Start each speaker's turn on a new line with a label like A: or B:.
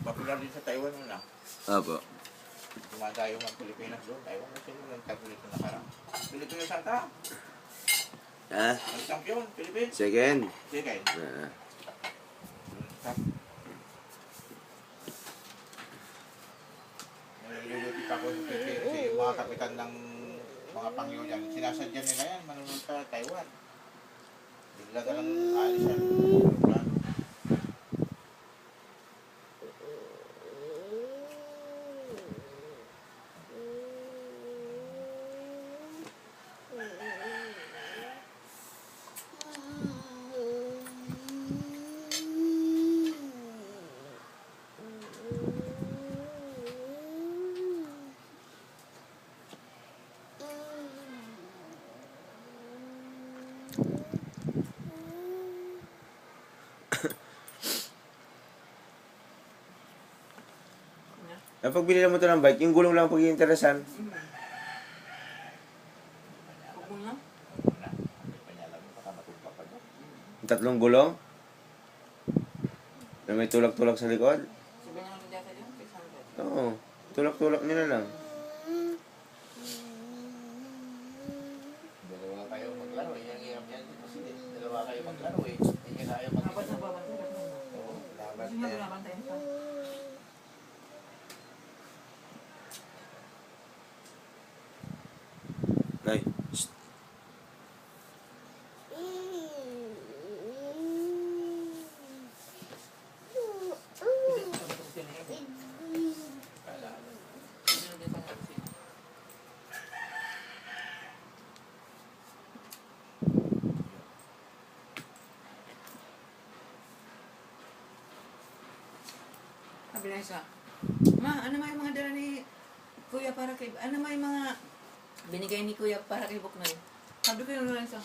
A: Popular din sa Taiwan na.
B: Opo.
A: Dumadayo ng Pilipinas doon. Taiwan na sino nagtagulit na nakarang. Pilipinas ata.
B: Ha?
A: Ang champion, Philippines.
B: Second.
A: Sige. Nilulutik ako kasi yung mga kapitan ng mga pangyo dyan. Sinasadya nila yan, manunod sa Taiwan. Bigla ka lang alis yan.
B: Kapag binila mo ito ng bike, yung gulong lang pag-iinteresan. Yung tatlong gulong? Na may tulak-tulak sa likod? Oo. Tulak-tulak nila lang.
A: Dalawa kayo maglaro. Yung hirap yan. Dalawa kayo maglaro eh. Hindi kayo maglaro. Oo, laban tayo.
B: Nay. Shh.
C: Sabi na isa, Ma, ano may mga dala ni Kuya para kay... Ano may mga binigay ni Kuya para kay Buknoy? Sabi ko yung isa,